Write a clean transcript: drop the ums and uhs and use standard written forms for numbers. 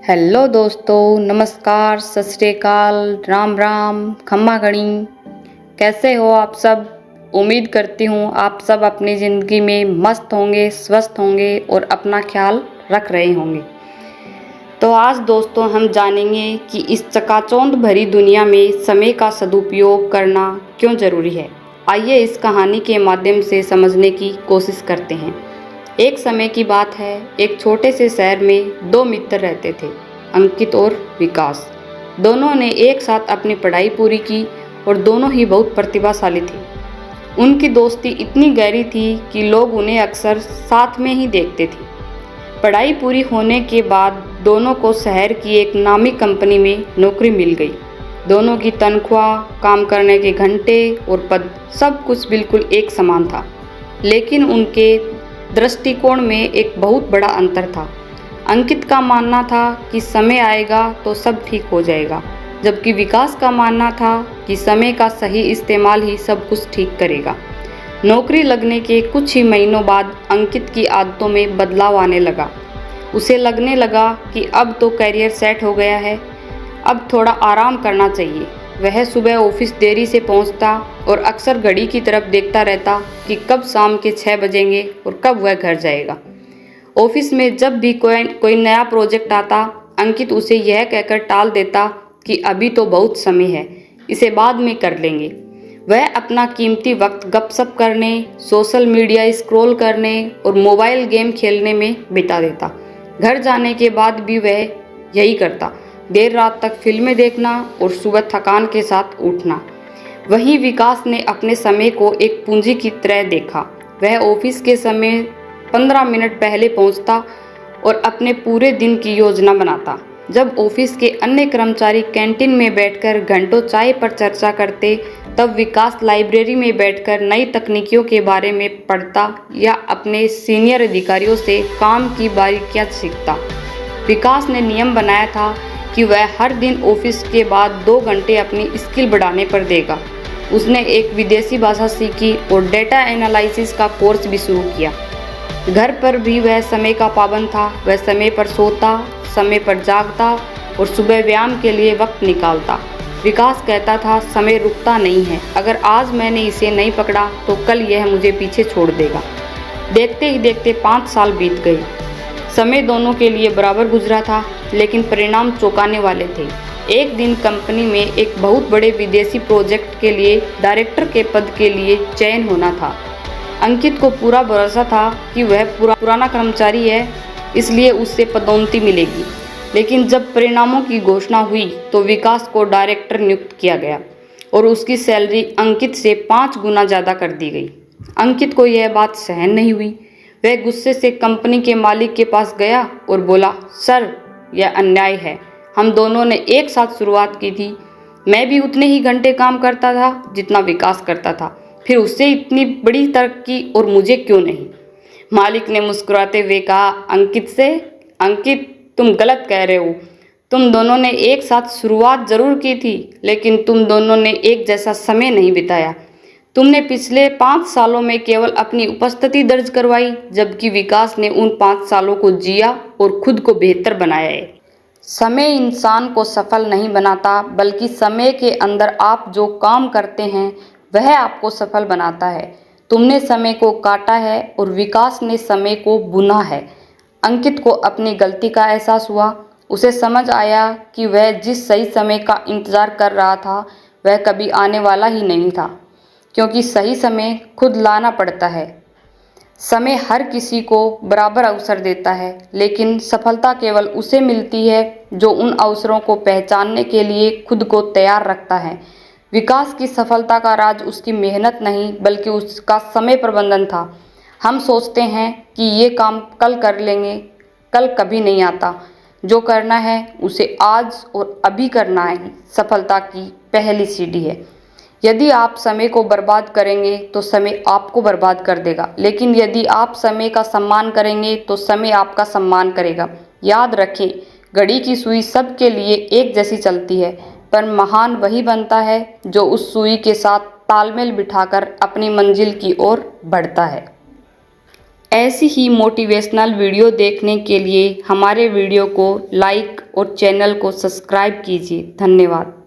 Hello दोस्तों, नमस्कार, सत श्री अकाल, राम राम, खम्मा घड़ी। कैसे हो आप सब? उम्मीद करती हूँ आप सब अपनी ज़िंदगी में मस्त होंगे, स्वस्थ होंगे और अपना ख्याल रख रहे होंगे। तो आज दोस्तों हम जानेंगे कि इस चकाचौंध भरी दुनिया में समय का सदुपयोग करना क्यों ज़रूरी है। आइए इस कहानी के माध्यम से समझने की कोशिश करते हैं। एक समय की बात है, एक छोटे से शहर में दो मित्र रहते थे, अंकित और विकास। दोनों ने एक साथ अपनी पढ़ाई पूरी की और दोनों ही बहुत प्रतिभाशाली थे। उनकी दोस्ती इतनी गहरी थी कि लोग उन्हें अक्सर साथ में ही देखते थे। पढ़ाई पूरी होने के बाद दोनों को शहर की एक नामी कंपनी में नौकरी मिल गई। दोनों की तनख्वाह, काम करने के घंटे और पद सब कुछ बिल्कुल एक समान था, लेकिन उनके दृष्टिकोण में एक बहुत बड़ा अंतर था। अंकित का मानना था कि समय आएगा तो सब ठीक हो जाएगा, जबकि विकास का मानना था कि समय का सही इस्तेमाल ही सब कुछ ठीक करेगा। नौकरी लगने के कुछ ही महीनों बाद अंकित की आदतों में बदलाव आने लगा। उसे लगने लगा कि अब तो करियर सेट हो गया है, अब थोड़ा आराम करना चाहिए। वह सुबह ऑफिस देरी से पहुंचता और अक्सर घड़ी की तरफ देखता रहता कि कब शाम के 6 बजेंगे और कब वह घर जाएगा। ऑफिस में जब भी कोई नया प्रोजेक्ट आता, अंकित उसे यह कहकर टाल देता कि अभी तो बहुत समय है, इसे बाद में कर लेंगे। वह अपना कीमती वक्त गपशप करने, सोशल मीडिया स्क्रॉल करने और मोबाइल गेम खेलने में बिता देता। घर जाने के बाद भी वह यही करता, देर रात तक फिल्में देखना और सुबह थकान के साथ उठना। वहीं विकास ने अपने समय को एक पूंजी की तरह देखा। वह ऑफिस के समय 15 मिनट पहले पहुंचता और अपने पूरे दिन की योजना बनाता। जब ऑफिस के अन्य कर्मचारी कैंटीन में बैठकर घंटों चाय पर चर्चा करते, तब विकास लाइब्रेरी में बैठकर नई तकनीकों के बारे में पढ़ता या अपने सीनियर अधिकारियों से काम की बारीकियां सीखता। विकास ने नियम बनाया था कि वह हर दिन ऑफिस के बाद 2 घंटे अपनी स्किल बढ़ाने पर देगा। उसने एक विदेशी भाषा सीखी और डेटा एनालिसिस का कोर्स भी शुरू किया। घर पर भी वह समय का पाबंद था। वह समय पर सोता, समय पर जागता और सुबह व्यायाम के लिए वक्त निकालता। विकास कहता था, समय रुकता नहीं है, अगर आज मैंने इसे नहीं पकड़ा तो कल यह मुझे पीछे छोड़ देगा। देखते ही देखते 5 साल बीत गए। समय दोनों के लिए बराबर गुजरा था, लेकिन परिणाम चौंकाने वाले थे। एक दिन कंपनी में एक बहुत बड़े विदेशी प्रोजेक्ट के लिए डायरेक्टर के पद के लिए चयन होना था। अंकित को पूरा भरोसा था कि वह पुराना कर्मचारी है, इसलिए उससे पदोन्नति मिलेगी। लेकिन जब परिणामों की घोषणा हुई तो विकास को डायरेक्टर नियुक्त किया गया और उसकी सैलरी अंकित से 5 गुना ज़्यादा कर दी गई। अंकित को यह बात सहन नहीं हुई। वह गुस्से से कंपनी के मालिक के पास गया और बोला, सर, यह अन्याय है। हम दोनों ने एक साथ शुरुआत की थी। मैं भी उतने ही घंटे काम करता था जितना विकास करता था, फिर उससे इतनी बड़ी तरक्की और मुझे क्यों नहीं? मालिक ने मुस्कुराते हुए कहा अंकित से, अंकित, तुम गलत कह रहे हो। तुम दोनों ने एक साथ शुरुआत जरूर की थी, लेकिन तुम दोनों ने एक जैसा समय नहीं बिताया। तुमने पिछले 5 सालों में केवल अपनी उपस्थिति दर्ज करवाई, जबकि विकास ने उन 5 सालों को जिया और खुद को बेहतर बनाया है। समय इंसान को सफल नहीं बनाता, बल्कि समय के अंदर आप जो काम करते हैं वह आपको सफल बनाता है। तुमने समय को काटा है और विकास ने समय को बुना है। अंकित को अपनी गलती का एहसास हुआ। उसे समझ आया कि वह जिस सही समय का इंतजार कर रहा था वह कभी आने वाला ही नहीं था, क्योंकि सही समय खुद लाना पड़ता है। समय हर किसी को बराबर अवसर देता है, लेकिन सफलता केवल उसे मिलती है जो उन अवसरों को पहचानने के लिए खुद को तैयार रखता है। विकास की सफलता का राज उसकी मेहनत नहीं, बल्कि उसका समय प्रबंधन था। हम सोचते हैं कि ये काम कल कर लेंगे, कल कभी नहीं आता। जो करना है उसे आज और अभी करना है, सफलता की पहली सीढ़ी है। यदि आप समय को बर्बाद करेंगे तो समय आपको बर्बाद कर देगा, लेकिन यदि आप समय का सम्मान करेंगे तो समय आपका सम्मान करेगा। याद रखें, घड़ी की सुई सबके लिए एक जैसी चलती है, पर महान वही बनता है जो उस सुई के साथ तालमेल बिठाकर अपनी मंजिल की ओर बढ़ता है। ऐसी ही मोटिवेशनल वीडियो देखने के लिए हमारे वीडियो को लाइक और चैनल को सब्सक्राइब कीजिए। धन्यवाद।